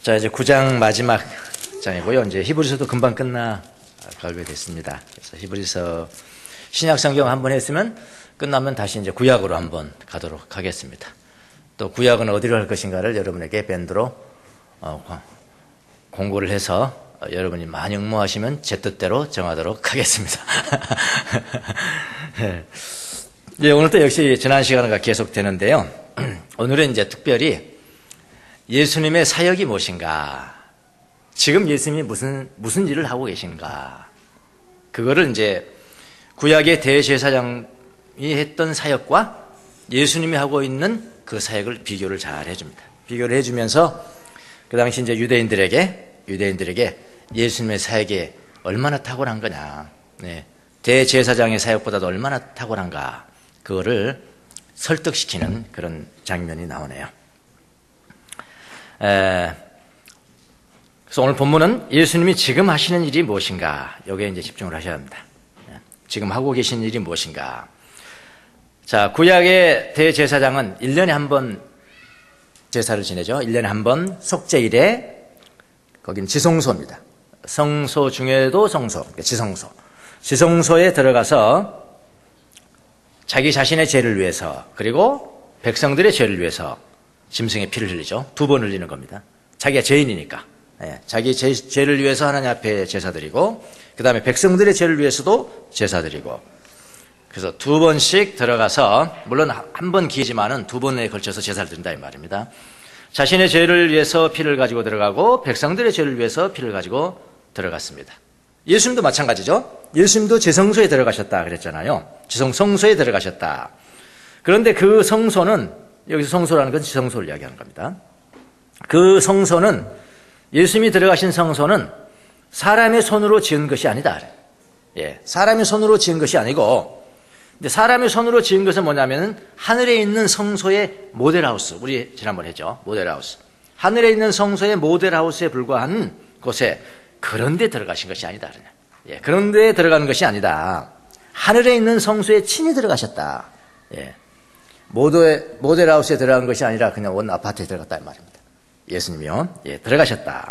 자, 이제 9장 마지막 장이고요. 이제 히브리서도 금방 끝나가게 됐습니다. 그래서 히브리서 신약 성경 한번 했으면 끝나면 다시 이제 구약으로 한번 가도록 하겠습니다. 또 구약은 어디로 할 것인가를 여러분에게 밴드로 공고를 해서 여러분이 많이 응모하시면 제 뜻대로 정하도록 하겠습니다. 네, 오늘도 역시 지난 시간과 계속되는데요. 오늘은 이제 특별히 예수님의 사역이 무엇인가, 지금 예수님이 무슨 일을 하고 계신가, 그거를 이제 구약의 대제사장이 했던 사역과 예수님이 하고 있는 그 사역을 비교를 잘 해줍니다. 비교를 해주면서 그 당시 이제 유대인들에게 예수님의 사역이 얼마나 탁월한 거냐, 네, 대제사장의 사역보다도 얼마나 탁월한가, 그거를 설득시키는 그런 장면이 나오네요. 그래서 오늘 본문은 예수님이 지금 하시는 일이 무엇인가, 여기에 이제 집중을 하셔야 합니다. 지금 하고 계신 일이 무엇인가. 자, 구약의 대제사장은 1년에 한 번 제사를 지내죠. 1년에 한 번 속죄일에, 거긴 지성소입니다. 성소 중에도 성소, 지성소. 지성소에 들어가서 자기 자신의 죄를 위해서, 그리고 백성들의 죄를 위해서 짐승의 피를 흘리죠. 2번 흘리는 겁니다. 자기가 죄인이니까. 자기 죄를 위해서 하나님 앞에 제사 드리고, 그 다음에 백성들의 죄를 위해서도 제사 드리고, 그래서 2번씩 들어가서, 물론 한 번 기지만은 2번에 걸쳐서 제사를 드린다 이 말입니다. 자신의 죄를 위해서 피를 가지고 들어가고, 백성들의 죄를 위해서 피를 가지고 들어갔습니다. 예수님도 마찬가지죠. 예수님도 지성소에 들어가셨다 그랬잖아요. 성소에 들어가셨다. 그런데 그 성소는, 여기서 성소라는 건 지성소를 이야기하는 겁니다. 그 성소는, 예수님이 들어가신 성소는 사람의 손으로 지은 것이 아니다. 예, 사람의 손으로 지은 것이 아니고, 근데 사람의 손으로 지은 것은 뭐냐면 하늘에 있는 성소의 모델하우스, 우리 지난번 했죠. 모델하우스. 하늘에 있는 성소의 모델하우스에 불과한 곳에, 그런 데 들어가신 것이 아니다. 예, 그런 데 들어가는 것이 아니다. 하늘에 있는 성소에 친히 들어가셨다. 예, 모델하우스에 들어간 것이 아니라 그냥 원 아파트에 들어갔다 이 말입니다. 예수님이요. 예, 들어가셨다.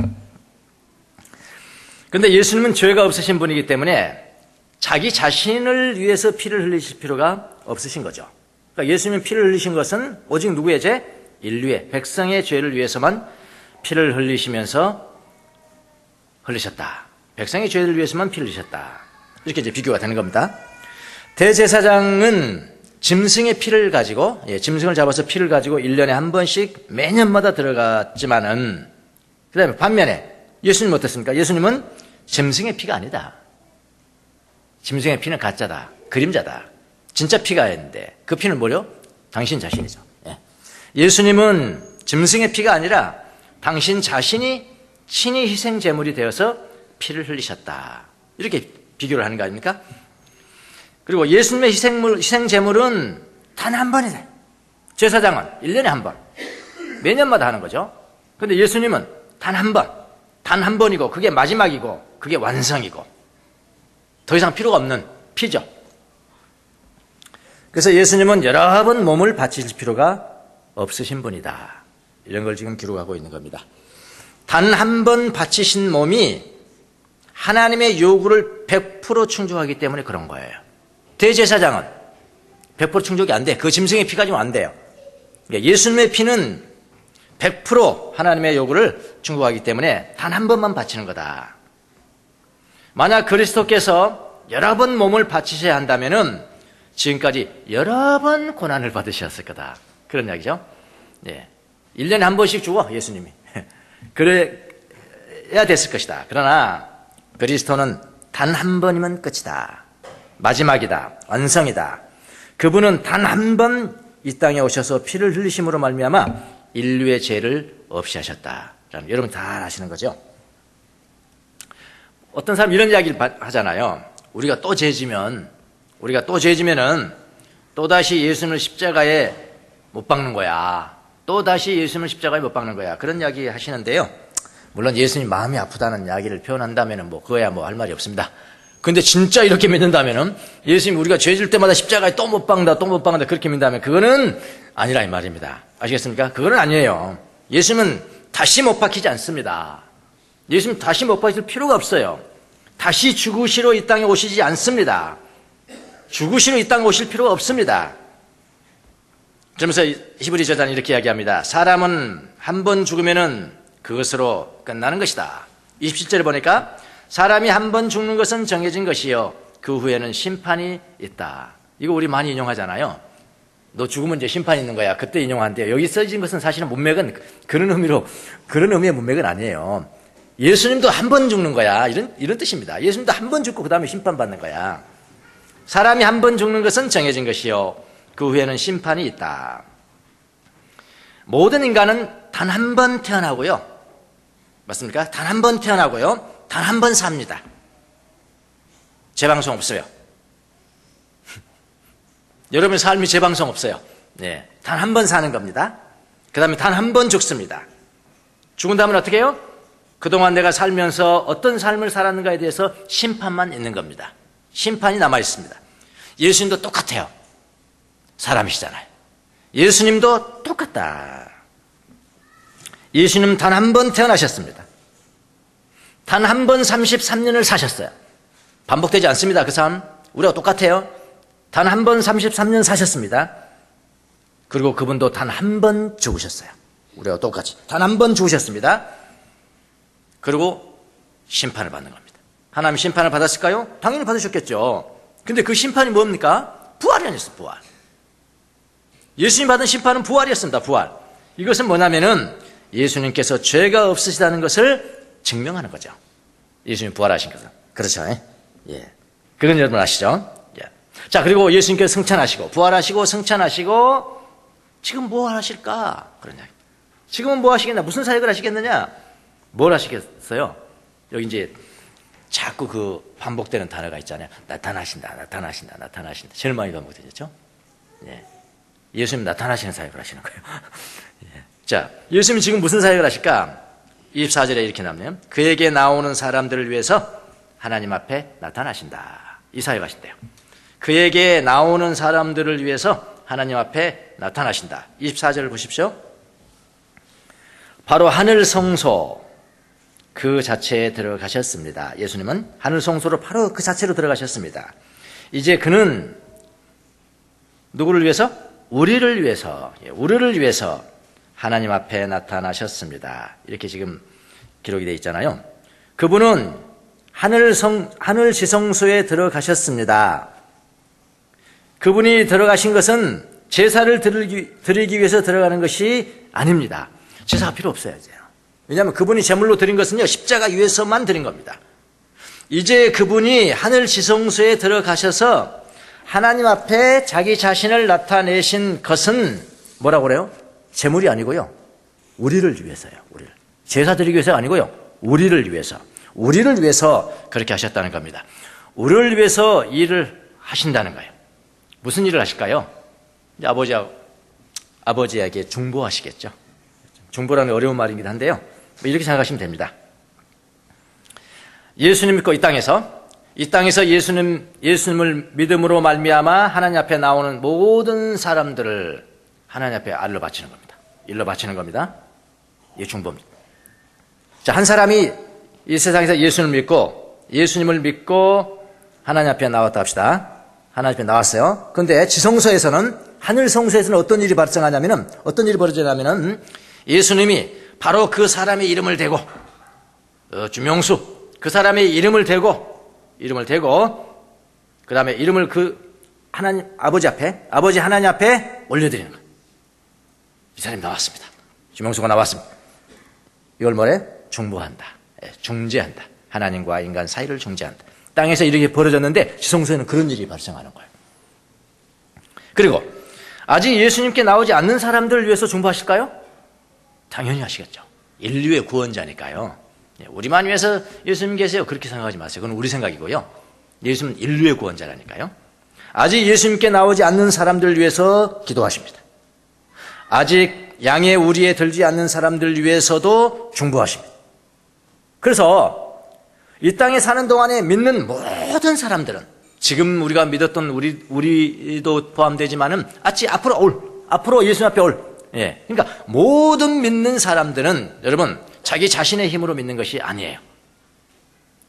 그런데 예수님은 죄가 없으신 분이기 때문에 자기 자신을 위해서 피를 흘리실 필요가 없으신 거죠. 그러니까 예수님이 피를 흘리신 것은 오직 누구의 죄? 인류의, 백성의 죄를 위해서만 피를 흘리시면서 흘리셨다. 백성의 죄를 위해서만 피를 흘리셨다. 이렇게 이제 비교가 되는 겁니다. 대제사장은 짐승의 피를 가지고, 짐승을 잡아서 피를 가지고 1년에 한 번씩 매년마다 들어갔지만은, 그 다음에 반면에 예수님은 어땠습니까? 예수님은 짐승의 피가 아니다. 짐승의 피는 가짜다. 그림자다. 진짜 피가 있는데 그 피는 뭐죠? 당신 자신이죠. 예수님은 짐승의 피가 아니라 당신 자신이 친히 희생 제물이 되어서 피를 흘리셨다. 이렇게 비교를 하는 거 아닙니까? 그리고 예수님의 희생 제물은 단 한 번이다. 제사장은 1년에 한 번, 매년마다 하는 거죠. 그런데 예수님은 단 한 번이고, 그게 마지막이고, 그게 완성이고, 더 이상 필요가 없는 피죠. 그래서 예수님은 여러 번 몸을 바치실 필요가 없으신 분이다. 이런 걸 지금 기록하고 있는 겁니다. 단 한 번 바치신 몸이 하나님의 요구를 100% 충족하기 때문에 그런 거예요. 대제사장은 100% 충족이 안 돼. 그 짐승의 피 가지고 안 돼요. 예수님의 피는 100% 하나님의 요구를 충족하기 때문에 단 한 번만 바치는 거다. 만약 그리스도께서 여러 번 몸을 바치셔야 한다면은 지금까지 여러 번 고난을 받으셨을 거다. 그런 이야기죠. 예. 1년에 한 번씩 죽어, 예수님이. 그래야 됐을 것이다. 그러나 그리스도는 단 한 번이면 끝이다. 마지막이다. 완성이다. 그분은 단 한 번 이 땅에 오셔서 피를 흘리심으로 말미암아 인류의 죄를 없이 하셨다. 여러분 다 아시는 거죠. 어떤 사람 이런 이야기를 하잖아요. 우리가 또 죄지면은 또다시 예수님을 십자가에 못 박는 거야. 또다시 예수님을 십자가에 못 박는 거야. 그런 이야기 하시는데요. 물론 예수님 마음이 아프다는 이야기를 표현한다면은 그거야 할 말이 없습니다. 근데 진짜 이렇게 믿는다면은, 예수님 우리가 죄질 때마다 십자가에 또 못 박는다 그렇게 믿는다면 그거는 아니라 이 말입니다. 아시겠습니까? 그거는 아니에요. 예수님은 다시 못 박히지 않습니다. 예수님 다시 못 박힐 필요가 없어요. 다시 죽으시러 이 땅에 오시지 않습니다. 죽으시러 이 땅에 오실 필요가 없습니다. 그러면서 히브리 저자는 이렇게 이야기합니다. 사람은 한 번 죽으면은 그것으로 끝나는 것이다. 27절에 보니까 사람이 한 번 죽는 것은 정해진 것이요 그 후에는 심판이 있다. 이거 우리 많이 인용하잖아요. 너 죽으면 이제 심판이 있는 거야. 그때 인용하는데요. 여기 써진 것은 사실은 문맥은 그런 의미의 문맥은 아니에요. 예수님도 한 번 죽는 거야. 이런 뜻입니다. 예수님도 한 번 죽고 그 다음에 심판받는 거야. 사람이 한 번 죽는 것은 정해진 것이요 그 후에는 심판이 있다. 모든 인간은 단 한 번 태어나고요. 맞습니까? 단 한 번 태어나고요. 단 한 번 삽니다. 재방송 없어요. 여러분 삶이 재방송 없어요. 네, 단 한 번 사는 겁니다. 그 다음에 단 한 번 죽습니다. 죽은 다음에 어떻게 해요? 그동안 내가 살면서 어떤 삶을 살았는가에 대해서 심판만 있는 겁니다. 심판이 남아 있습니다. 예수님도 똑같아요. 사람이시잖아요. 예수님도 똑같다. 예수님 단 한 번 태어나셨습니다. 단 한 번 33년을 사셨어요. 반복되지 않습니다. 그 삶. 우리가 똑같아요. 단 한 번 33년 사셨습니다. 그리고 그분도 단 한 번 죽으셨어요. 우리가 똑같이. 단 한 번 죽으셨습니다. 그리고 심판을 받는 겁니다. 하나님 심판을 받았을까요? 당연히 받으셨겠죠. 근데 그 심판이 뭡니까? 부활이 아니었어요. 부활. 예수님 받은 심판은 부활이었습니다. 부활. 이것은 뭐냐면은 예수님께서 죄가 없으시다는 것을 증명하는 거죠. 예수님 부활하신 것은. 그렇죠. 예. 그건 여러분 아시죠? 예. 자, 그리고 예수님께서 승천하시고 부활하시고 승천하시고 지금 뭐 하실까? 그런 이야기. 지금은 뭐 하시겠나? 무슨 사역을 하시겠느냐? 뭘 하시겠어요? 여기 이제 자꾸 그 반복되는 단어가 있잖아요. 나타나신다, 나타나신다, 나타나신다. 제일 많이 반복되죠? 예. 예수님 나타나시는 사역을 하시는 거예요. 예. 자, 예수님이 지금 무슨 사역을 하실까? 24절에 이렇게 나오네요. 그에게 나오는 사람들을 위해서 하나님 앞에 나타나신다. 이 사역 하신대요. 그에게 나오는 사람들을 위해서 하나님 앞에 나타나신다. 24절을 보십시오. 바로 하늘 성소 그 자체에 들어가셨습니다. 예수님은 하늘 성소로 바로 그 자체로 들어가셨습니다. 이제 그는 누구를 위해서? 우리를 위해서 하나님 앞에 나타나셨습니다. 이렇게 지금 기록이 되어 있잖아요. 그분은 하늘 지성소에 들어가셨습니다. 그분이 들어가신 것은 제사를 드리기 위해서 들어가는 것이 아닙니다. 제사가 필요 없어요. 왜냐하면 그분이 제물로 드린 것은요, 십자가 위에서만 드린 겁니다. 이제 그분이 하늘 지성소에 들어가셔서 하나님 앞에 자기 자신을 나타내신 것은 뭐라고 그래요? 제물이 아니고요. 우리를 위해서요. 우리를. 제사 드리기 위해서가 아니고요. 우리를 위해서 그렇게 하셨다는 겁니다. 우리를 위해서 일을 하신다는 거예요. 무슨 일을 하실까요? 아버지에게 중보하시겠죠. 중보라는 어려운 말이긴 한데요. 이렇게 생각하시면 됩니다. 예수님 믿고 이 땅에서 예수님을 믿음으로 말미암아 하나님 앞에 나오는 모든 사람들을 하나님 앞에 일러 바치는 겁니다. 이게 중보입니다. 자, 한 사람이 이 세상에서 예수님을 믿고 하나님 앞에 나왔다 합시다. 하나님 앞에 나왔어요. 그런데 지성소에서는, 하늘 성소에서는 어떤 일이 벌어지냐면은 예수님이 바로 그 사람의 이름을 대고, 주명수, 그 사람의 이름을 대고, 그 다음에 이름을 아버지 하나님 앞에 올려드리는 거예요. 이 사람이 나왔습니다. 주명수가 나왔습니다. 이걸 뭐래? 중보한다. 중재한다. 하나님과 인간 사이를 중재한다. 땅에서 이렇게 벌어졌는데 지성소에는 그런 일이 발생하는 거예요. 그리고 아직 예수님께 나오지 않는 사람들을 위해서 중보하실까요? 당연히 하시겠죠. 인류의 구원자니까요. 우리만 위해서 예수님 계세요. 그렇게 생각하지 마세요. 그건 우리 생각이고요. 예수님은 인류의 구원자라니까요. 아직 예수님께 나오지 않는 사람들을 위해서 기도하십니다. 아직 양의 우리에 들지 않는 사람들을 위해서도 중보하십니다. 그래서 이 땅에 사는 동안에 믿는 모든 사람들은, 지금 우리가 믿었던 우리도 포함되지만은 앞으로 예수님 앞에 올 예. 그러니까 모든 믿는 사람들은 여러분 자기 자신의 힘으로 믿는 것이 아니에요.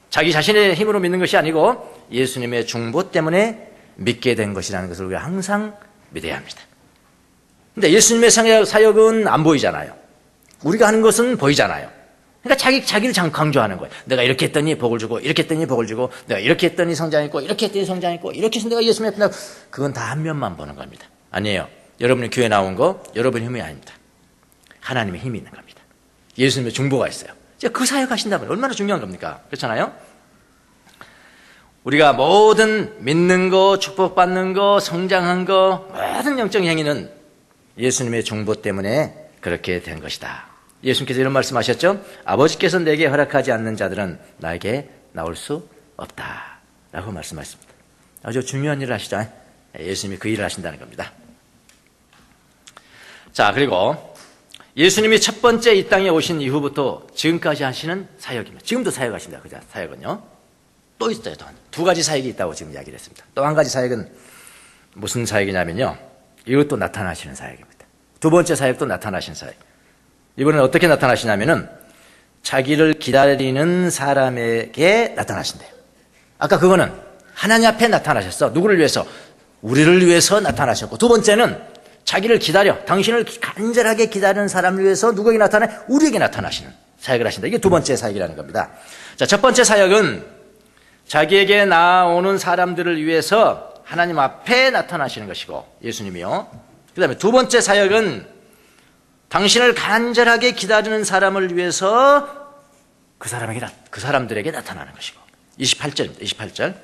자기 자신의 힘으로 믿는 것이 아니고 예수님의 중보 때문에 믿게 된 것이라는 것을 우리가 항상 믿어야 합니다. 근데 예수님의 사역은 안 보이잖아요. 우리가 하는 것은 보이잖아요. 그러니까 자기를 강조하는 거예요. 내가 이렇게 했더니 복을 주고, 이렇게 했더니 복을 주고, 내가 이렇게 했더니 성장했고, 이렇게 했더니 성장했고, 이렇게 해서 내가 예수님의 편하고, 그건 다 한 면만 보는 겁니다. 아니에요. 여러분이 교회 나온 거 여러분의 힘이 아닙니다. 하나님의 힘이 있는 겁니다. 예수님의 중보가 있어요. 그 사역 하신다면 얼마나 중요한 겁니까? 그렇잖아요? 우리가 모든 믿는 거, 축복받는 거, 성장한 거, 모든 영적인 행위는 예수님의 중보 때문에 그렇게 된 것이다. 예수님께서 이런 말씀하셨죠? 아버지께서 내게 허락하지 않는 자들은 나에게 나올 수 없다 라고 말씀하셨습니다. 아주 중요한 일을 하시죠. 예수님이 그 일을 하신다는 겁니다. 자, 그리고 예수님이 첫 번째 이 땅에 오신 이후부터 지금까지 하시는 사역입니다. 지금도 사역하십니다. 그 사역은요. 또 있어요. 두 가지 사역이 있다고 지금 이야기를 했습니다. 또 한 가지 사역은 무슨 사역이냐면요. 이것도 나타나시는 사역입니다. 두 번째 사역도 나타나시는 사역. 이번엔 어떻게 나타나시냐면은 자기를 기다리는 사람에게 나타나신대요. 아까 그거는 하나님 앞에 나타나셨어. 누구를 위해서? 우리를 위해서 나타나셨고, 두 번째는 자기를 기다려, 당신을 간절하게 기다리는 사람을 위해서 누구에게 나타나요? 우리에게 나타나시는 사역을 하신다. 이게 두 번째 사역이라는 겁니다. 자, 첫 번째 사역은 자기에게 나오는 사람들을 위해서 하나님 앞에 나타나시는 것이고, 예수님이요. 그 다음에 두 번째 사역은 당신을 간절하게 기다리는 사람을 위해서 그 사람들에게 나타나는 것이고. 28절입니다. 28절.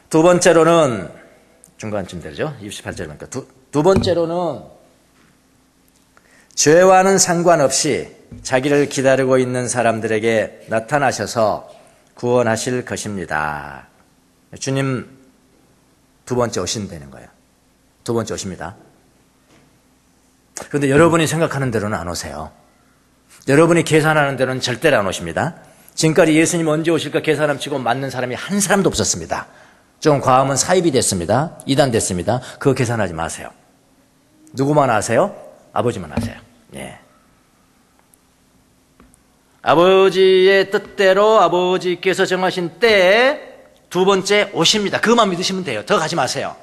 두 번째로는 중간쯤 되죠. 28절이니까 두 번째로는 죄와는 상관없이 자기를 기다리고 있는 사람들에게 나타나셔서 구원하실 것입니다. 주님 두 번째 오신다는 거예요. 두 번째 오십니다. 그런데 여러분이 생각하는 대로는 안 오세요. 여러분이 계산하는 대로는 절대로 안 오십니다. 지금까지 예수님 언제 오실까 계산함 치고 맞는 사람이 한 사람도 없었습니다. 좀 과하면 사입이 됐습니다. 이단됐습니다. 그거 계산하지 마세요. 누구만 아세요? 아버지만 아세요. 예. 아버지의 뜻대로 아버지께서 정하신 때에 두 번째 오십니다. 그것만 믿으시면 돼요. 더 가지 마세요.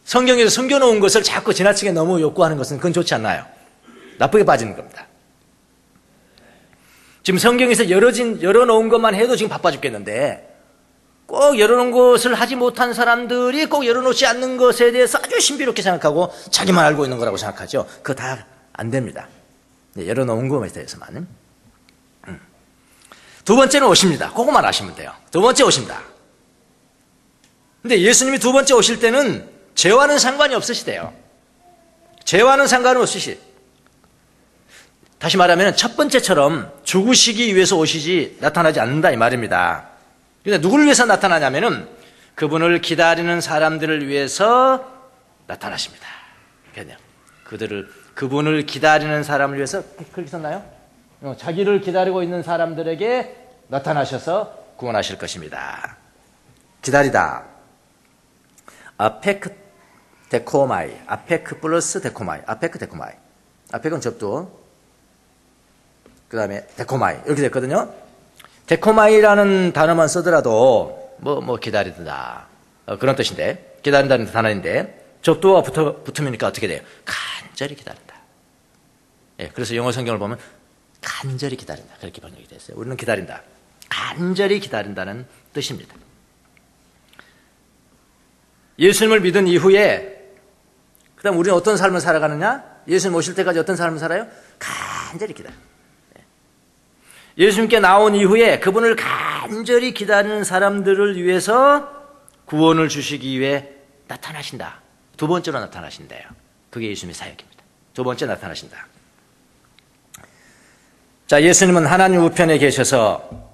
성경에서 숨겨놓은 것을 자꾸 지나치게 너무 욕구하는 것은 그건 좋지 않나요? 나쁘게 빠지는 겁니다. 지금 성경에서 열어놓은 것만 해도 지금 바빠 죽겠는데 꼭 열어놓은 것을 하지 못한 사람들이 꼭 열어놓지 않는 것에 대해서 아주 신비롭게 생각하고 자기만 알고 있는 거라고 생각하죠. 그거 다 안 됩니다. 열어놓은 것에 대해서만. 두 번째는 오십니다. 그것만 아시면 돼요. 두 번째 오십니다. 근데 예수님이 두 번째 오실 때는 죄와는 상관이 없으시대요. 죄와는 상관은 없으시. 다시 말하면 첫 번째처럼 죽으시기 위해서 오시지 나타나지 않는다 이 말입니다. 근데 누구를 위해서 나타나냐면은 그분을 기다리는 사람들을 위해서 나타나십니다. 그분을 기다리는 사람을 위해서 그렇게 썼나요? 자기를 기다리고 있는 사람들에게 나타나셔서 구원하실 것입니다. 기다리다. 아페크 데코마이. 아페크 플러스 데코마이. 아페크 데코마이. 아페크는 접두. 그 다음에 데코마이. 이렇게 됐거든요. 데코마이라는 단어만 쓰더라도 기다리다. 그런 뜻인데. 기다린다는 단어인데 접두가 붙으니까 어떻게 돼요? 간절히 기다린다. 예, 그래서 영어 성경을 보면 간절히 기다린다. 그렇게 번역이 됐어요. 우리는 기다린다. 간절히 기다린다는 뜻입니다. 예수님을 믿은 이후에 그 다음 우리는 어떤 삶을 살아가느냐? 예수님 오실 때까지 어떤 삶을 살아요? 간절히 기다려. 예수님께 나온 이후에 그분을 간절히 기다리는 사람들을 위해서 구원을 주시기 위해 나타나신다. 두 번째로 나타나신대요. 그게 예수님의 사역입니다. 두 번째 나타나신다. 자, 예수님은 하나님 우편에 계셔서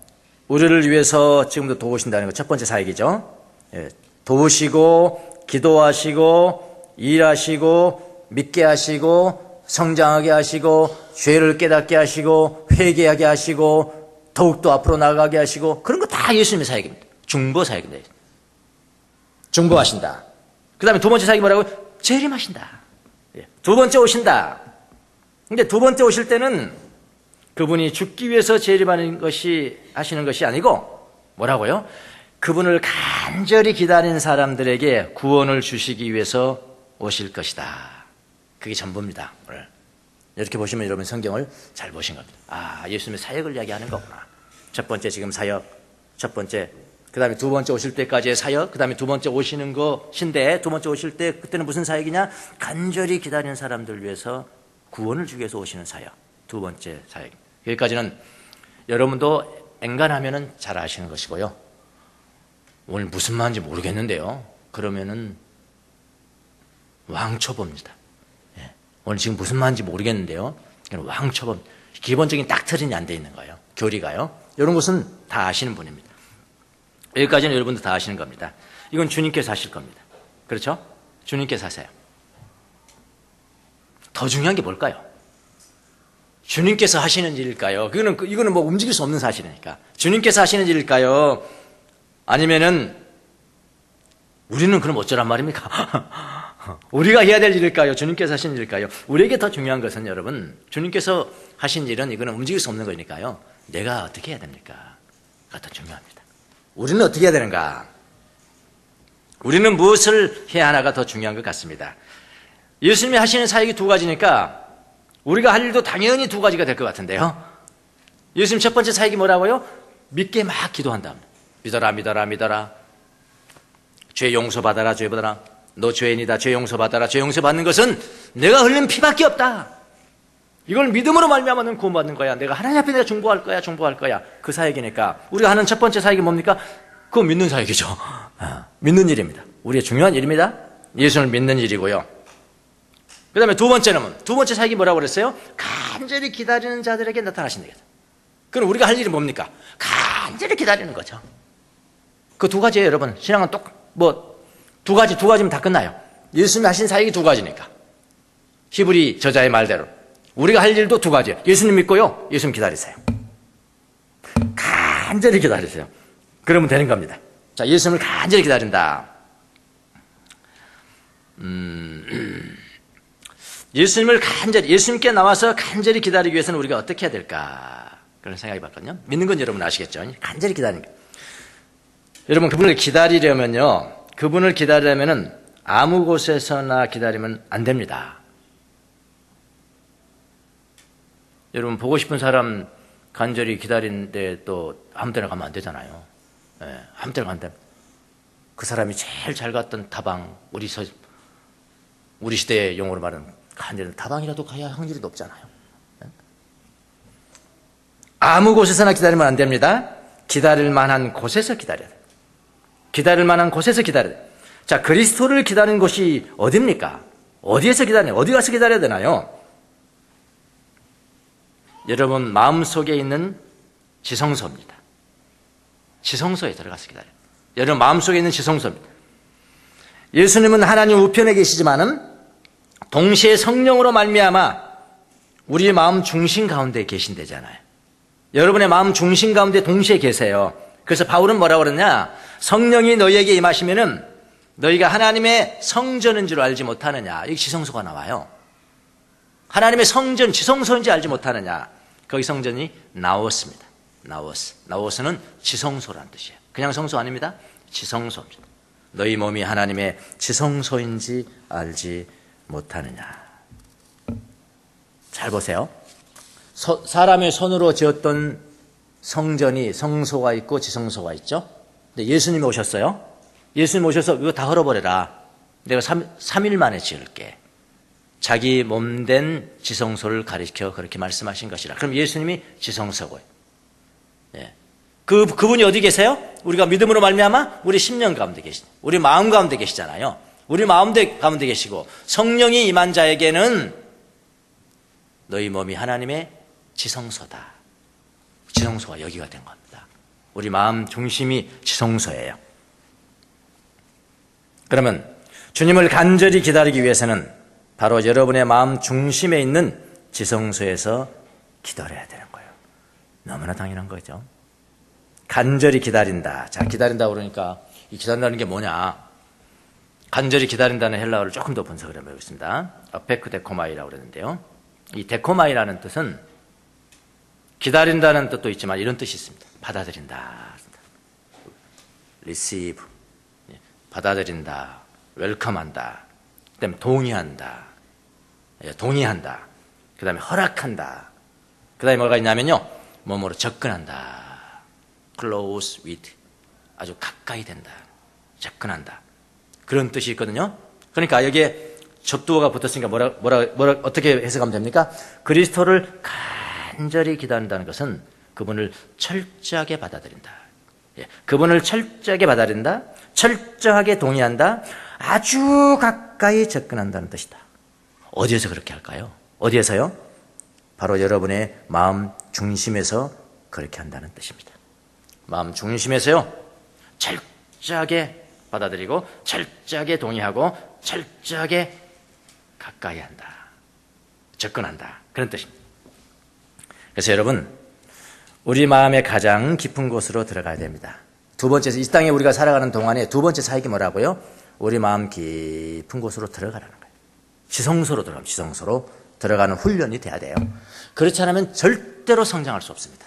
우리를 위해서 지금도 도우신다는 것 첫 번째 사역이죠. 예, 도우시고 기도하시고 일하시고 믿게 하시고 성장하게 하시고 죄를 깨닫게 하시고 회개하게 하시고 더욱더 앞으로 나아가게 하시고 그런 거 다 예수님의 사역입니다. 중보 사역입니다. 중보하신다. 그 그 다음에 두 번째 사역이 뭐라고요? 재림하신다. 두 번째 오신다. 근데 두 번째 오실 때는 그분이 죽기 위해서 재림하는 것이 하시는 것이 아니고 뭐라고요? 그분을 간절히 기다리는 사람들에게 구원을 주시기 위해서 오실 것이다. 그게 전부입니다. 오늘 이렇게 보시면 여러분 성경을 잘 보신 겁니다. 아, 예수님의 사역을 이야기하는 거구나. 첫 번째 지금 사역, 첫 번째, 그 다음에 두 번째 오실 때까지의 사역, 그 다음에 두 번째 오시는 것인데, 두 번째 오실 때 그때는 무슨 사역이냐? 간절히 기다리는 사람들 위해서 구원을 주기 위해서 오시는 사역. 두 번째 사역. 여기까지는 여러분도 엔간하면은 잘 아시는 것이고요. 오늘 무슨 말인지 모르겠는데요. 그러면은 왕초보입니다. 오늘 지금 무슨 말인지 모르겠는데요. 왕초보. 기본적인 딱 틀이 안 돼 있는 거예요. 교리가요. 이런 것은 다 아시는 분입니다. 여기까지는 여러분도 다 아시는 겁니다. 이건 주님께서 하실 겁니다. 그렇죠? 주님께서 하세요. 더 중요한 게 뭘까요? 주님께서 하시는 일일까요? 이거는 뭐 움직일 수 없는 사실이니까. 주님께서 하시는 일일까요? 아니면은 우리는 그럼 어쩌란 말입니까? 우리가 해야 될 일일까요? 주님께서 하시는 일일까요? 우리에게 더 중요한 것은 여러분, 주님께서 하신 일은 이거는 움직일 수 없는 거니까요. 내가 어떻게 해야 됩니까? 그가 더 중요합니다. 우리는 어떻게 해야 되는가? 우리는 무엇을 해야 하나가 더 중요한 것 같습니다. 예수님이 하시는 사역이 두 가지니까 우리가 할 일도 당연히 두 가지가 될 것 같은데요. 예수님 첫 번째 사역이 뭐라고요? 믿게 막 기도한다. 믿어라, 믿어라, 믿어라. 죄 용서받아라, 죄 받아라. 너 죄인이다, 죄 용서받아라. 죄 용서받는 것은 내가 흘린 피밖에 없다. 이걸 믿음으로 말미암아 너는 구원받는 거야. 내가 하나님 앞에 내가 중보할 거야, 중보할 거야. 그 사역이니까 우리가 하는 첫 번째 사역이 뭡니까? 그거 믿는 사역이죠. 믿는 일입니다. 우리의 중요한 일입니다. 예수를 믿는 일이고요. 그 다음에 두 번째는, 두 번째 사역이 뭐라고 그랬어요? 간절히 기다리는 자들에게 나타나신다. 그럼 우리가 할 일이 뭡니까? 간절히 기다리는 거죠. 그 두 가지예요, 여러분. 신앙은 두 가지면 다 끝나요. 예수님이 하신 사역이 두 가지니까. 히브리 저자의 말대로. 우리가 할 일도 두 가지예요. 예수님 믿고요, 예수님 기다리세요. 간절히 기다리세요. 그러면 되는 겁니다. 자, 예수님을 간절히 기다린다. 예수님을 예수님께 나와서 간절히 기다리기 위해서는 우리가 어떻게 해야 될까? 그런 생각이 봤거든요. 믿는 건 여러분 아시겠죠? 간절히 기다리는 거. 여러분, 그분을 기다리려면은 아무 곳에서나 기다리면 안 됩니다. 여러분, 보고 싶은 사람 간절히 기다리는데 또 아무 데나 가면 안 되잖아요. 아무 데나 가면 안 됩니다. 그 사람이 제일 잘 갔던 다방, 우리 시대의 용어로 말하는 간절히 다방이라도 가야 확률이 높잖아요. 아무 곳에서나 기다리면 안 됩니다. 기다릴 만한 곳에서 기다려야 돼요. 기다릴 만한 곳에서 기다려야 돼요. 자, 그리스도를 기다리는 곳이 어디입니까? 어디에서 기다려요? 어디 가서 기다려야 되나요? 여러분 마음속에 있는 지성소입니다. 지성소에 들어가서 기다려요. 여러분 마음속에 있는 지성소입니다. 예수님은 하나님 우편에 계시지만은 동시에 성령으로 말미암아 우리의 마음 중심 가운데 계신대잖아요. 여러분의 마음 중심 가운데 동시에 계세요. 그래서 바울은 뭐라고 그러냐? 성령이 너희에게 임하시면은 너희가 하나님의 성전인 줄 알지 못하느냐. 여기 지성소가 나와요. 하나님의 성전, 지성소인지 알지 못하느냐. 거기 성전이 나오스입니다. 나오스는 지성소라는 뜻이에요. 그냥 성소 아닙니다. 지성소입니다. 너희 몸이 하나님의 지성소인지 알지 못하느냐. 잘 보세요. 사람의 손으로 지었던 성전이 성소가 있고 지성소가 있죠. 근데 예수님이 오셨어요. 예수님 오셔서 이거 다 헐어버려라. 내가 3일 만에 지을게. 자기 몸된 지성소를 가리켜 그렇게 말씀하신 것이라. 그럼 예수님이 지성소고요. 그분이 어디 계세요? 우리가 믿음으로 말미암아 우리 심령 가운데 계시죠. 우리 마음 가운데 계시잖아요. 우리 마음 가운데 계시고 성령이 임한 자에게는 너희 몸이 하나님의 지성소다. 지성소가 여기가 된 겁니다. 우리 마음 중심이 지성소예요. 그러면 주님을 간절히 기다리기 위해서는 바로 여러분의 마음 중심에 있는 지성소에서 기다려야 되는 거예요. 너무나 당연한 거죠. 간절히 기다린다. 자, 기다린다 그러니까 이 기다린다는 게 뭐냐? 간절히 기다린다는 헬라어를 조금 더 분석을 해보겠습니다. 아페크데코마이라고 그러는데요. 이 데코마이라는 뜻은 기다린다는 뜻도 있지만 이런 뜻이 있습니다. 받아들인다. receive. 받아들인다. 웰컴한다. 그 다음에 동의한다. 동의한다. 그 다음에 허락한다. 그 다음에 뭐가 있냐면요. 뭐뭐로 접근한다. close with. 아주 가까이 된다. 접근한다. 그런 뜻이 있거든요. 그러니까 여기에 접두어가 붙었으니까 어떻게 해석하면 됩니까? 그리스도를 간절히 기다린다는 것은 그분을 철저하게 받아들인다. 그분을 철저하게 받아들인다. 철저하게 동의한다. 아주 가까이 접근한다는 뜻이다. 어디에서 그렇게 할까요? 어디에서요? 바로 여러분의 마음 중심에서 그렇게 한다는 뜻입니다. 마음 중심에서요. 철저하게 받아들이고 철저하게 동의하고 철저하게 가까이 한다. 접근한다. 그런 뜻입니다. 그래서 여러분, 우리 마음의 가장 깊은 곳으로 들어가야 됩니다. 두 번째, 이 땅에 우리가 살아가는 동안에 두 번째 사역이 뭐라고요? 우리 마음 깊은 곳으로 들어가라는 거예요. 지성소로 들어가면 지성소로 들어가는 훈련이 돼야 돼요. 그렇지 않으면 절대로 성장할 수 없습니다.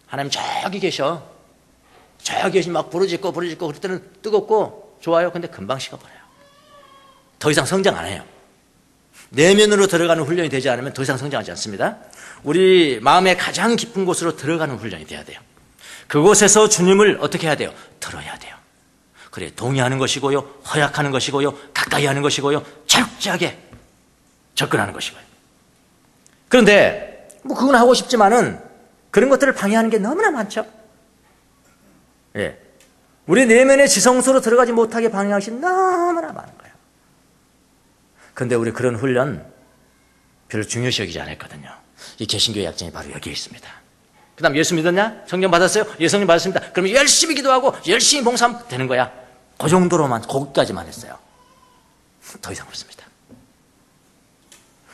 하나님 저기 계셔. 저기 계시 막 부르짖고 그럴 때는 뜨겁고 좋아요. 근데 금방 식어버려요. 더 이상 성장 안 해요. 내면으로 들어가는 훈련이 되지 않으면 더 이상 성장하지 않습니다. 우리 마음의 가장 깊은 곳으로 들어가는 훈련이 돼야 돼요. 그곳에서 주님을 어떻게 해야 돼요? 들어야 돼요. 그래, 동의하는 것이고요, 허약하는 것이고요, 가까이 하는 것이고요, 철저하게 접근하는 것이고요. 그런데 그건 하고 싶지만은 그런 것들을 방해하는 게 너무나 많죠. 예, 우리 내면의 지성소로 들어가지 못하게 방해하는 것이 너무나 많은 거예요. 그런데 우리 그런 훈련 별로 중요시 여기지 않았거든요. 이 개신교의 약점이 바로 여기에 있습니다. 그 다음 예수 믿었냐? 성령 받았어요? 예, 성령 받았습니다. 그러면 열심히 기도하고 열심히 봉사하면 되는 거야. 그 정도로만, 거기까지만 했어요. 더 이상 없습니다.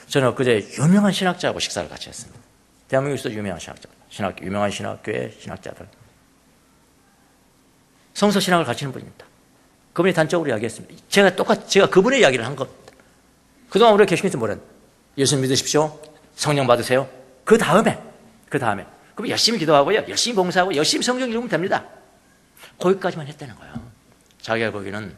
저는 엊그제 유명한 신학자하고 식사를 같이 했습니다. 대한민국에서 유명한 유명한 신학교의 신학자들. 성서 신학을 가르치는 분입니다. 그분이 단적으로 이야기했습니다. 제가 그분의 이야기를 한 겁니다. 그동안 우리가 개신교에서 뭐랬나? 예수 믿으십시오. 성령 받으세요. 그 다음에. 그럼 열심히 기도하고요. 열심히 봉사하고 열심히 성경 읽으면 됩니다. 거기까지만 했다는 거예요. 자기가 보기에는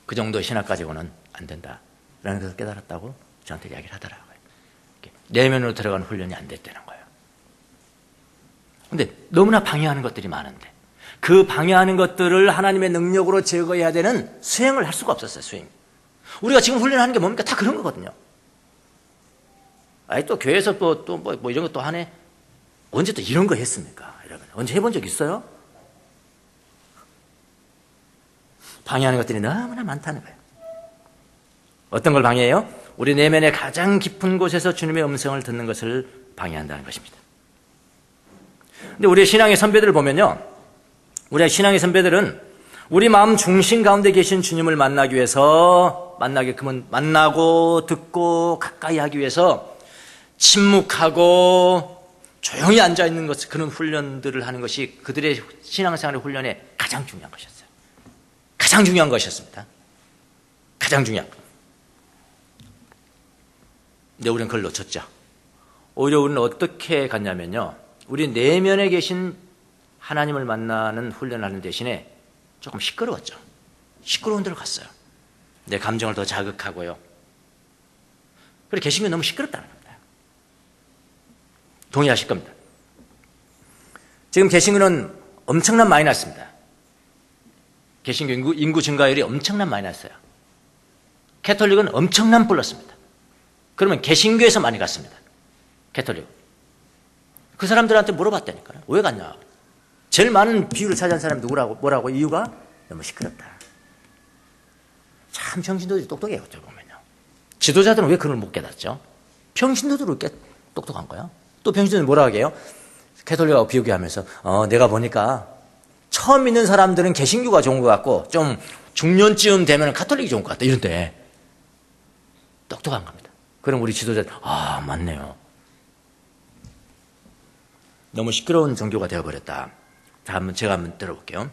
그 정도의 신학 가지고는 안 된다라는 것을 깨달았다고 저한테 이야기를 하더라고요. 내면으로 들어가는 훈련이 안 됐다는 거예요. 그런데 너무나 방해하는 것들이 많은데 그 방해하는 것들을 하나님의 능력으로 제거해야 되는 수행을 할 수가 없었어요. 수행. 우리가 지금 훈련하는 게 뭡니까? 다 그런 거거든요. 아니 또 교회에서 뭐 이런 것도 하네. 언제 또 이런 거 했습니까? 여러분 언제 해본 적 있어요? 방해하는 것들이 너무나 많다는 거예요. 어떤 걸 방해해요? 우리 내면의 가장 깊은 곳에서 주님의 음성을 듣는 것을 방해한다는 것입니다. 근데 우리의 신앙의 선배들을 보면요, 우리의 신앙의 선배들은 우리 마음 중심 가운데 계신 주님을 만나기 위해서 만나고 듣고 가까이 하기 위해서 침묵하고 조용히 앉아있는 것, 그런 훈련들을 하는 것이 그들의 신앙생활의 훈련에 가장 중요한 것이었어요. 가장 중요한 것이었습니다. 가장 중요한 것. 근데 우리는 그걸 놓쳤죠. 오히려 우리는 어떻게 갔냐면요, 우리 내면에 계신 하나님을 만나는 훈련을 하는 대신에 조금 시끄러웠죠. 시끄러운 데로 갔어요. 내 감정을 더 자극하고요. 그리고 개신교 너무 시끄럽다는 겁니다. 동의하실 겁니다. 지금 개신교는 엄청난 마이너스입니다. 개신교 인구 증가율이 엄청난 마이너스예요. 캐톨릭은 엄청난 플러스입니다. 그러면 개신교에서 많이 갔습니다. 캐톨릭. 그 사람들한테 물어봤다니까요. 왜 갔냐? 제일 많은 비율을 차지한 사람이 뭐라고? 이유가 너무 시끄럽다. 참 평신도들이 똑똑해요. 어떻게 보면요. 지도자들은 왜 그걸 못 깨닫죠? 평신도들은 왜 똑똑한 거야? 또 평신도들은 뭐라고 해요? 캐톨릭하고 비교하면서 내가 보니까 처음 믿는 사람들은 개신교가 좋은 것 같고 좀 중년쯤 되면 가톨릭이 좋은 것 같다. 이런데 똑똑한 겁니다. 그럼 우리 지도자들 맞네요. 너무 시끄러운 종교가 되어버렸다. 제가 한번 들어볼게요.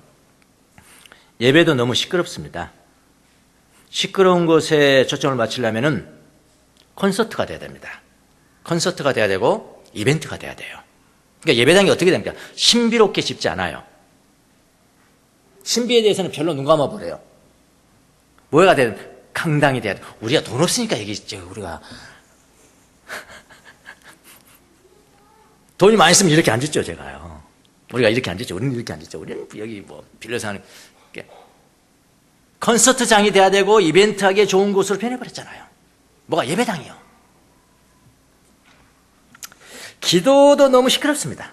예배도 너무 시끄럽습니다. 시끄러운 것에 초점을 맞추려면은 콘서트가 돼야 됩니다. 콘서트가 돼야 되고 이벤트가 돼야 돼요. 그러니까 예배당이 어떻게 됩니까? 신비롭게 짓지 않아요. 신비에 대해서는 별로 눈 감아버려요. 뭐가 되든 강당이 돼야 돼. 우리가 돈 없으니까 얘기했죠. 우리가 돈이 많이 있으면 이렇게 안 짓죠, 제가요. 우리가 이렇게 안 짓죠. 우리는 이렇게 안 짓죠. 우리는 여기 뭐 빌려서 하는 콘서트장이 돼야 되고 이벤트하기에 좋은 곳으로 변해버렸잖아요. 뭐가 예배당이요. 기도도 너무 시끄럽습니다.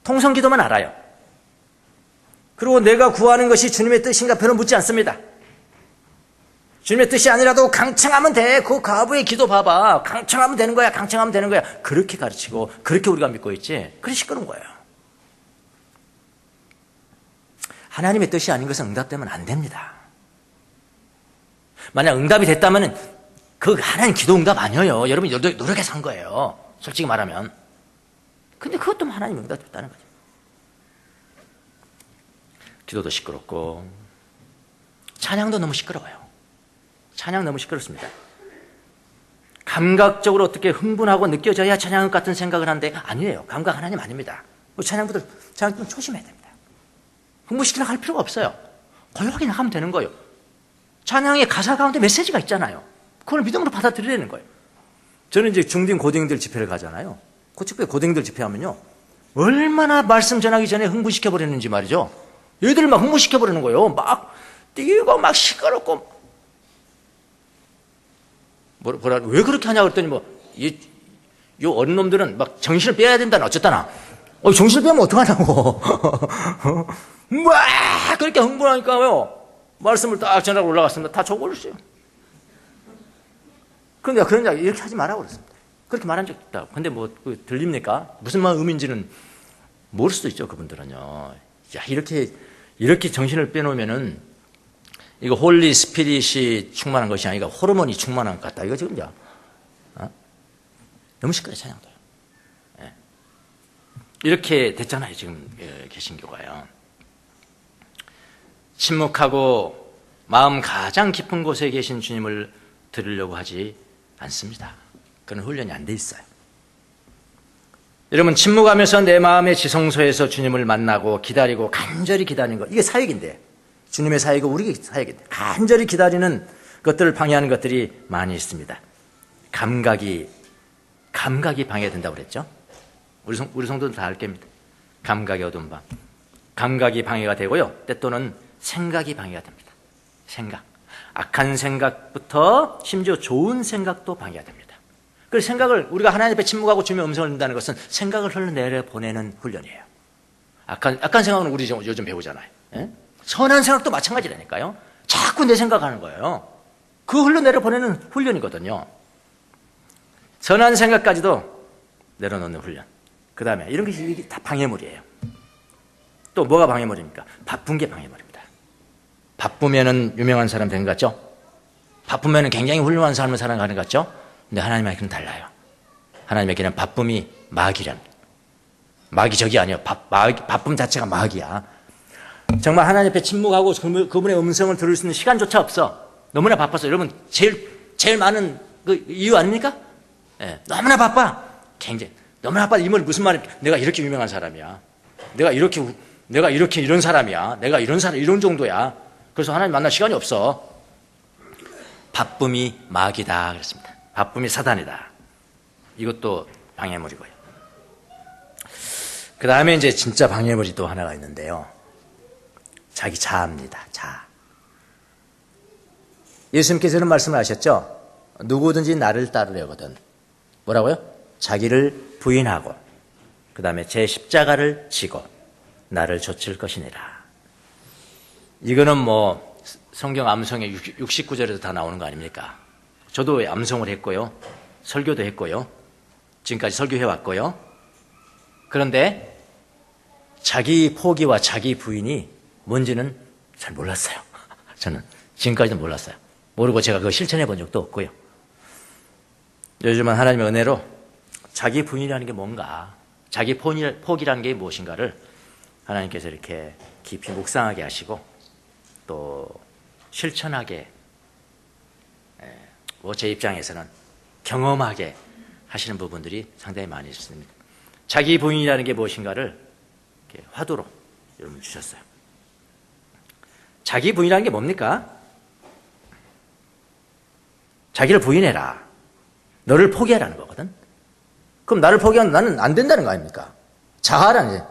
통성기도만 알아요. 그리고 내가 구하는 것이 주님의 뜻인가 별로 묻지 않습니다. 주님의 뜻이 아니라도 강청하면 돼. 그 과부의 기도 봐봐. 강청하면 되는 거야. 강청하면 되는 거야. 그렇게 가르치고 그렇게 우리가 믿고 있지. 그래 시끄러운 거예요. 하나님의 뜻이 아닌 것은 응답되면 안 됩니다. 만약 응답이 됐다면 그 하나님 기도 응답 아니에요. 여러분이 노력해서 한 거예요. 솔직히 말하면. 근데 그것도 하나님 응답됐다는 거죠. 기도도 시끄럽고 찬양도 너무 시끄러워요. 찬양 너무 시끄럽습니다. 감각적으로 어떻게 흥분하고 느껴져야 찬양 같은 생각을 하는데 아니에요. 감각 하나님 아닙니다. 찬양 좀 조심해야 됩니다. 흥분시키려고 할 필요가 없어요. 고요하게 나가면 되는 거예요. 찬양의 가사 가운데 메시지가 있잖아요. 그걸 믿음으로 받아들이려는 거예요. 저는 이제 중딩 고딩들 집회를 가잖아요. 그 집회 고딩들 집회하면요, 얼마나 말씀 전하기 전에 흥분시켜버리는지 말이죠. 얘들 막 흥분시켜버리는 거예요. 막 뛰고 막 시끄럽고 왜 그렇게 하냐 그랬더니 요 어린 놈들은 막 정신을 빼야 된다나 어쨌다나. 정신을 빼면 어떡하냐고. 막 그렇게 흥분하니까요, 말씀을 딱 전하고 올라갔습니다. 다 적어줬어요. 그런데 그런 적 이렇게 하지 말라고 그랬습니다. 그렇게 말한 적 있다. 근데 들립니까? 무슨 의미인지는 모를 수도 있죠, 그분들은요. 야, 이렇게 정신을 빼놓으면은 이거 홀리 스피릿이 충만한 것이 아니라 호르몬이 충만한 것 같다. 이거 지금 너무 시끄러워요, 찬양도. 예. 이렇게 됐잖아요, 지금 개신교가요. 침묵하고 마음 가장 깊은 곳에 계신 주님을 들으려고 하지 않습니다. 그런 훈련이 안 돼 있어요. 여러분, 침묵하면서 내 마음의 지성소에서 주님을 만나고 기다리고 간절히 기다리는 것, 이게 사역인데, 주님의 사역이고 우리 사역인데, 간절히 기다리는 것들을 방해하는 것들이 많이 있습니다. 감각이 방해된다고 그랬죠. 우리 성도들 다 알 겁니다. 감각이 어두운 밤. 감각이 방해가 되고요, 때또는 생각이 방해가 됩니다. 생각. 악한 생각부터 심지어 좋은 생각도 방해가 됩니다. 그래서 생각을, 우리가 하나님 앞에 침묵하고 주님의 음성을 듣는다는 것은 생각을 흘러내려 보내는 훈련이에요. 악한 생각은 우리 요즘 배우잖아요. 예? 선한 생각도 마찬가지라니까요. 자꾸 내 생각하는 거예요. 그 흘러내려 보내는 훈련이거든요. 선한 생각까지도 내려놓는 훈련. 그 다음에 이런 것이 다 방해물이에요. 또 뭐가 방해물입니까? 바쁜 게 방해물입니다. 바쁘면은 유명한 사람 되는 것 같죠? 바쁘면은 굉장히 훌륭한 삶을 살아가는 것 같죠? 근데 하나님에게는 달라요. 하나님에게는 바쁨이 마귀랍니다. 마귀적이 아니에요. 바쁨 자체가 마귀야. 정말 하나님 앞에 침묵하고 그분의 음성을 들을 수 있는 시간조차 없어. 너무나 바빠서. 여러분, 제일 많은 그 이유 아닙니까? 예, 너무나 바빠. 굉장히 너무나 바빠. 이 말 무슨 말입니까? 내가 이렇게 유명한 사람이야. 내가 이렇게 이런 사람이야. 내가 이런 사람, 이런 정도야. 그래서 하나님 만날 시간이 없어. 바쁨이 마귀다 그랬습니다. 바쁨이 사단이다. 이것도 방해물이고요. 그 다음에 이제 진짜 방해물이 또 하나가 있는데요. 자기 자아입니다. 자아. 예수님께서는 말씀을 하셨죠. 누구든지 나를 따르려거든. 뭐라고요? 자기를 부인하고 그 다음에 제 십자가를 지고 나를 좇을 것이니라. 이거는 성경 암송의 69절에도 다 나오는 거 아닙니까? 저도 암송을 했고요. 설교도 했고요. 지금까지 설교해 왔고요. 그런데 자기 포기와 자기 부인이 뭔지는 잘 몰랐어요. 저는 지금까지도 몰랐어요. 모르고 제가 그거 실천해 본 적도 없고요. 요즘은 하나님의 은혜로 자기 부인이라는 게 뭔가, 자기 포기라는 게 무엇인가를 하나님께서 이렇게 깊이 묵상하게 하시고 또 실천하게, 뭐 제 입장에서는 경험하게 하시는 부분들이 상당히 많이 있습니다. 자기 부인이라는 게 무엇인가를 이렇게 화두로 여러분 주셨어요. 자기 부인이라는 게 뭡니까? 자기를 부인해라. 너를 포기하라는 거거든. 그럼 나를 포기하면 나는 안 된다는 거 아닙니까? 자아라는 게.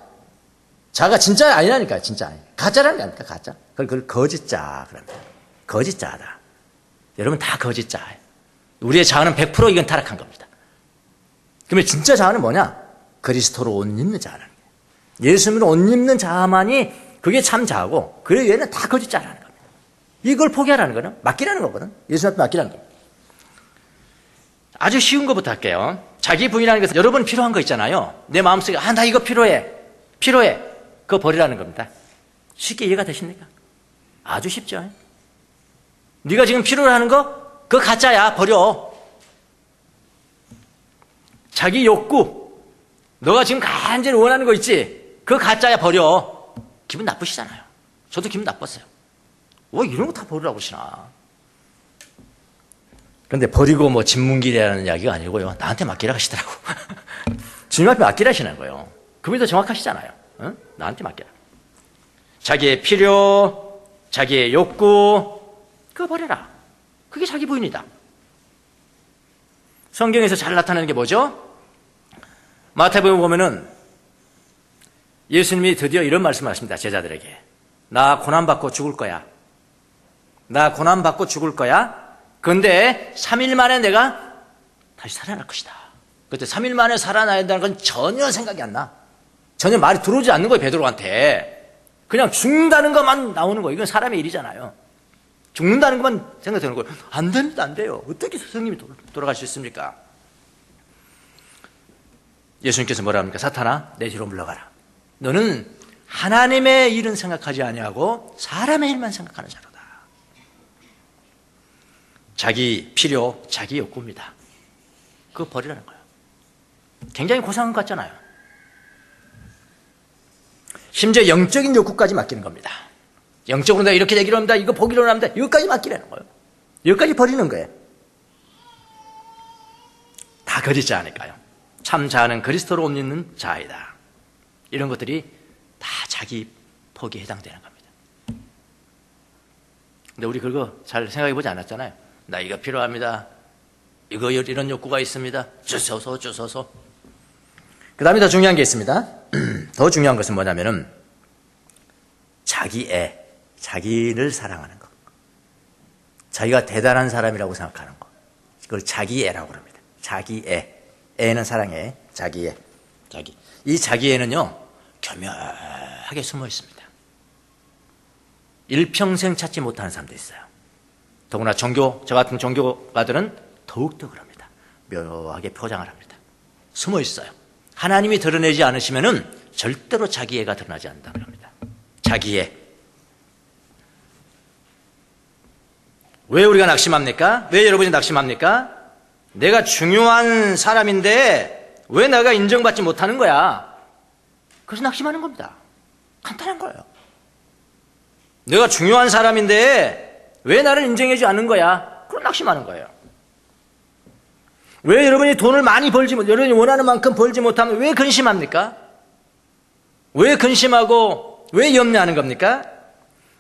자아가 진짜 아니라니까요. 진짜 아니. 가짜라는 게 아닙니까? 가짜. 그걸 거짓자 그럽니다. 거짓자다. 여러분 다 거짓자예요. 우리의 자아는 100% 이건 타락한 겁니다. 그러면 진짜 자아는 뭐냐? 그리스도로 옷 입는 자아라는 거예요. 예수님으로 옷 입는 자아만이 그게 참 자아고 그 외에는 다 거짓자라는 겁니다. 이걸 포기하라는 거는 맡기라는 거거든. 예수님한테 맡기라는 겁니다. 아주 쉬운 것부터 할게요. 자기 부인이라는 것은 여러분 필요한 거 있잖아요. 내 마음속에 나 이거 필요해. 그거 버리라는 겁니다. 쉽게 이해가 되십니까? 아주 쉽죠. 네가 지금 필요로 하는 거 그거 가짜야. 버려. 자기 욕구 너가 지금 간절히 원하는 거 있지? 그거 가짜야. 버려. 기분 나쁘시잖아요. 저도 기분 나빴어요. 왜 이런 거 다 버리라고 그러시나. 그런데 버리고 뭐 진문길이라는 이야기가 아니고요. 나한테 맡기라 하시더라고. 주님 앞에 맡기라 하시는 거예요. 그분이 더 정확하시잖아요. 응? 나한테 맡기라. 자기의 필요, 자기의 욕구 그거 버려라. 그게 자기 부인이다. 성경에서 잘 나타나는 게 뭐죠? 마태복음 보면은 예수님이 드디어 이런 말씀을 하십니다. 제자들에게. 나 고난받고 죽을 거야. 나 고난받고 죽을 거야. 그런데 3일 만에 내가 다시 살아날 것이다. 그때 3일 만에 살아나야 된다는 건 전혀 생각이 안 나. 전혀 말이 들어오지 않는 거예요. 베드로한테. 그냥 죽는다는 것만 나오는 거예요. 이건 사람의 일이잖아요. 죽는다는 것만 생각되는 거예요. 안 됩니다. 안 돼요. 어떻게 스승님이 돌아갈 수 있습니까? 예수님께서 뭐라 합니까? 사탄아 내 뒤로 물러가라. 너는 하나님의 일은 생각하지 아니하고 사람의 일만 생각하는 자로다. 자기 필요, 자기 욕구입니다. 그거 버리라는 거예요. 굉장히 고상한 것 같잖아요. 심지어 영적인 욕구까지 맡기는 겁니다. 영적으로 내가 이렇게 되기로 합니다. 이거 보기로 합니다. 이것까지 맡기라는 거예요. 이것까지 버리는 거예요. 다 거짓자 아닐까요? 참 자아는 그리스도로 옷 입는 자아이다. 이런 것들이 다 자기 포기에 해당되는 겁니다. 근데 우리 그거 잘 생각해 보지 않았잖아요. 나 이거 필요합니다. 이거 이런 욕구가 있습니다. 주소서. 그 다음에 더 중요한 게 있습니다. 더 중요한 것은 뭐냐면은 자기를 사랑하는 것. 자기가 대단한 사람이라고 생각하는 것. 그걸 자기애라고 합니다. 자기애. 애는 사랑해. 자기애. 이 자기애는요, 교묘하게 숨어 있습니다. 일평생 찾지 못하는 사람도 있어요. 더구나 저 같은 종교가들은 더욱더 그럽니다. 묘하게 포장을 합니다. 숨어 있어요. 하나님이 드러내지 않으시면은 절대로 자기애가 드러나지 않는다고 합니다. 자기애. 왜 우리가 낙심합니까? 왜 여러분이 낙심합니까? 내가 중요한 사람인데 왜 내가 인정받지 못하는 거야? 그래서 낙심하는 겁니다. 간단한 거예요. 내가 중요한 사람인데 왜 나를 인정해주지 않는 거야? 그럼 낙심하는 거예요. 왜 여러분이 돈을 많이 여러분이 원하는 만큼 벌지 못하면 왜 근심합니까? 왜 근심하고 왜 염려하는 겁니까?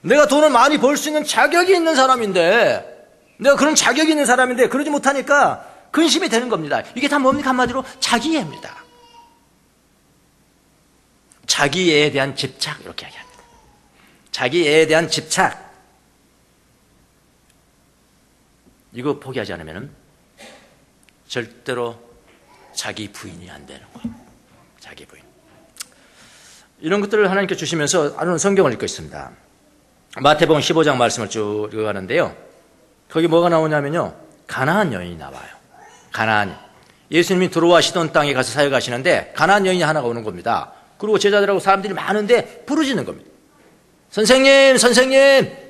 내가 돈을 많이 벌 수 있는 자격이 있는 사람인데, 내가 그런 자격이 있는 사람인데 그러지 못하니까 근심이 되는 겁니다. 이게 다 뭡니까? 한마디로 자기애입니다. 자기애에 대한 집착, 이렇게 이야기합니다. 자기애에 대한 집착. 이거 포기하지 않으면 절대로 자기 부인이 안 되는 거예요. 자기 부인. 이런 것들을 하나님께 주시면서 아는 성경을 읽고 있습니다. 마태복음 15장 말씀을 쭉 읽어가는데요. 거기 뭐가 나오냐면요. 가나안 여인이 나와요. 가나안. 예수님이 들어와시던 땅에 가서 사역하시는데 가나안 여인이 하나가 오는 겁니다. 그리고 제자들하고 사람들이 많은데 부르짖는 겁니다. 선생님,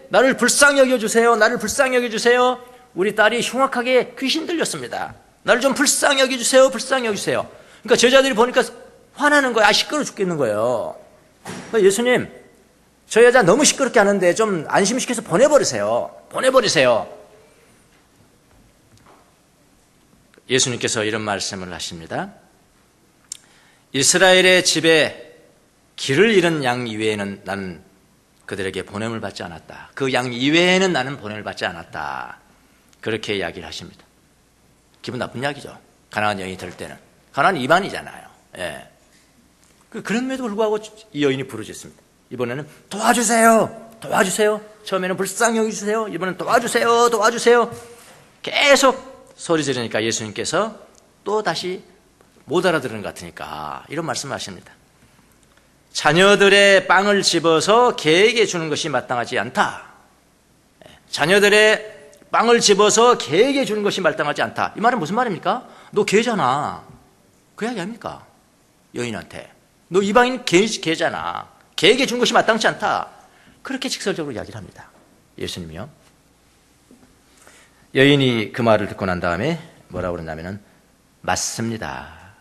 나를 불쌍히 여겨주세요. 나를 불쌍히 여겨주세요. 우리 딸이 흉악하게 귀신 들렸습니다. 나를 좀 불쌍히 여겨주세요. 불쌍히 여겨주세요. 그러니까 제자들이 보니까 화나는 거예요. 시끄러워 죽겠는 거예요. 그러니까 예수님, 저 여자 너무 시끄럽게 하는데 좀 안심시켜서 보내버리세요. 보내버리세요. 예수님께서 이런 말씀을 하십니다. 이스라엘의 집에 길을 잃은 양 이외에는 나는 그들에게 보냄을 받지 않았다. 그 양 이외에는 나는 보냄을 받지 않았다. 그렇게 이야기를 하십니다. 기분 나쁜 이야기죠. 가나안 여인이 들 때는. 가나안 이방이잖아요. 예. 그럼에도 불구하고 이 여인이 부르짖습니다. 이번에는 도와주세요. 도와주세요. 처음에는 불쌍히 여기주세요. 이번에는 도와주세요. 도와주세요. 계속 소리 지르니까 예수님께서 또 다시 못 알아들은 것 같으니까 이런 말씀을 하십니다. 자녀들의 빵을 집어서 개에게 주는 것이 마땅하지 않다. 자녀들의 빵을 집어서 개에게 주는 것이 마땅하지 않다. 이 말은 무슨 말입니까? 너 개잖아. 그 이야기 아닙니까? 여인한테. 너 이방인 개잖아. 개에게 주는 것이 마땅치 않다. 그렇게 직설적으로 이야기를 합니다. 예수님이요. 여인이 그 말을 듣고 난 다음에 뭐라고 그러냐면은 맞습니다.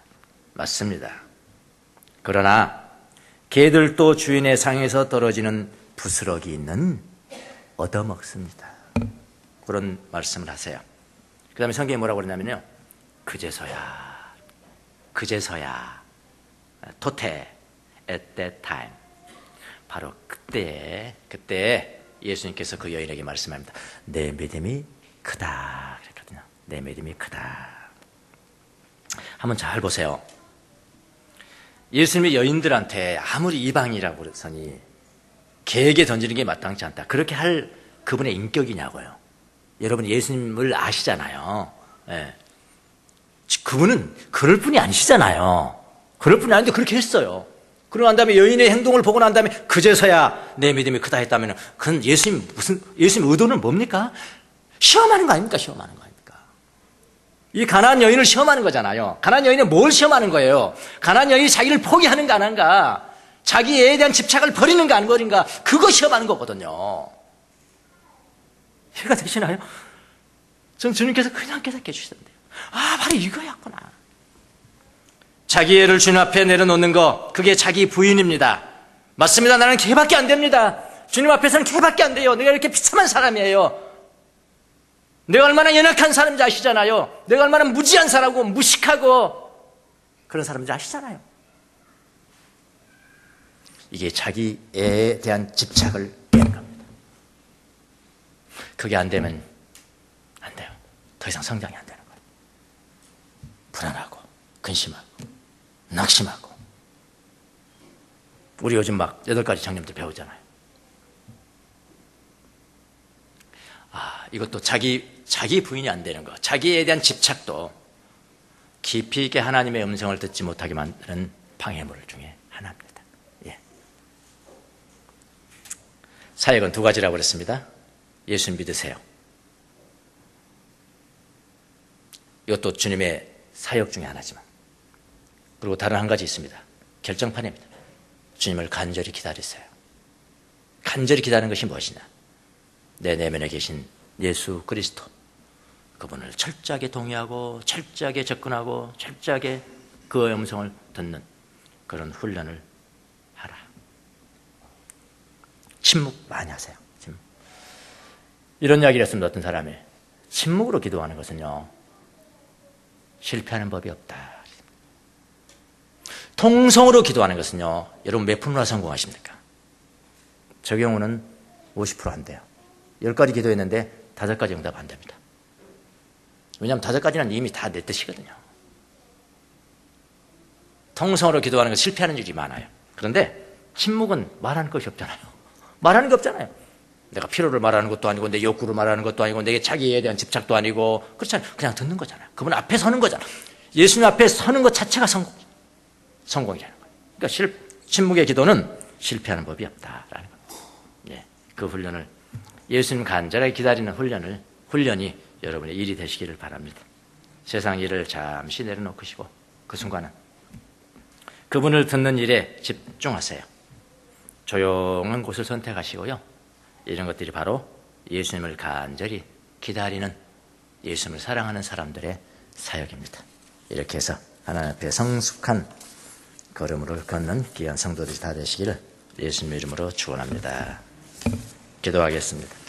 맞습니다. 그러나 개들도 주인의 상에서 떨어지는 부스러기는 얻어먹습니다. 그런 말씀을 하세요. 그 다음에 성경에 뭐라고 그러냐면요. 그제서야 토테 at that time. 바로 그때 예수님께서 그 여인에게 말씀합니다. 내 믿음이 크다 그랬거든요. 내 믿음이 크다. 한번 잘 보세요. 예수님이 여인들한테 아무리 이방이라고 그러더니 개에게 던지는 게 마땅치 않다. 그렇게 할 그분의 인격이냐고요. 여러분 예수님을 아시잖아요. 네. 그분은 그럴 분이 아니시잖아요. 그럴 분이 아닌데 그렇게 했어요. 그러고 난 다음에 여인의 행동을 보고 난 다음에 그제서야 내 믿음이 크다 했다면 그건 예수님 의도는 뭡니까? 시험하는 거 아닙니까? 시험하는 거 아닙니까? 이 가나안 여인을 시험하는 거잖아요. 가나안 여인은 뭘 시험하는 거예요? 가나안 여인이 자기를 포기하는가 안 한가? 자기에 대한 집착을 버리는가 안 버리는가? 그거 시험하는 거거든요. 이해가 되시나요? 전 주님께서 그냥 깨닫게 해주시던데요. 아, 바로 이거였구나. 자기 애를 주님 앞에 내려놓는 거, 그게 자기 부인입니다. 맞습니다. 나는 개밖에 안 됩니다. 주님 앞에서는 개밖에 안 돼요. 내가 이렇게 비참한 사람이에요. 내가 얼마나 연약한 사람인지 아시잖아요. 내가 얼마나 무지한 사람이고 무식하고 그런 사람인지 아시잖아요. 이게 자기에 대한 집착을 빼는 겁니다. 그게 안 되면 안 돼요. 더 이상 성장이 안 되는 거예요. 불안하고 근심하고 낙심하고. 우리 요즘 막 8가지 정념들 배우잖아요. 이것도 자기 부인이 안 되는 거, 자기에 대한 집착도 깊이 있게 하나님의 음성을 듣지 못하게 만드는 방해물 중에 하나입니다. 예. 사역은 2가지라고 그랬습니다. 예수 믿으세요. 이것도 주님의 사역 중에 하나지만, 그리고 다른 한 가지 있습니다. 결정판입니다. 주님을 간절히 기다리세요. 간절히 기다리는 것이 무엇이냐? 내 내면에 계신 예수 그리스도, 그분을 철저하게 동의하고 철저하게 접근하고 철저하게 그의 음성을 듣는 그런 훈련을 하라. 침묵 많이 하세요. 침묵. 이런 이야기를 했습니다. 어떤 사람이 침묵으로 기도하는 것은요, 실패하는 법이 없다. 통성으로 기도하는 것은요, 여러분 몇 프로나 성공하십니까? 저 경우는 50% 안 돼요. 10가지 기도했는데 5가지 응답 안 됩니다. 왜냐하면 5가지는 이미 다 내 뜻이거든요. 통성으로 기도하는 건 실패하는 일이 많아요. 그런데 침묵은 말하는 것이 없잖아요. 말하는 게 없잖아요. 내가 필요를 말하는 것도 아니고 내 욕구를 말하는 것도 아니고 내게 자기에 대한 집착도 아니고 그렇잖아요. 그냥 듣는 거잖아요. 그분 앞에 서는 거잖아요. 예수님 앞에 서는 것 자체가 성공이라는 거예요. 그러니까 침묵의 기도는 실패하는 법이 없다라는 거예요. 예, 그 훈련을, 예수님 간절하게 기다리는 훈련이 여러분의 일이 되시기를 바랍니다. 세상 일을 잠시 내려놓으시고 그 순간은 그분을 듣는 일에 집중하세요. 조용한 곳을 선택하시고요. 이런 것들이 바로 예수님을 간절히 기다리는, 예수님을 사랑하는 사람들의 사역입니다. 이렇게 해서 하나님 앞에 성숙한 걸음으로 걷는 귀한 성도들이 다 되시기를 예수님의 이름으로 축원합니다. 기도하겠습니다.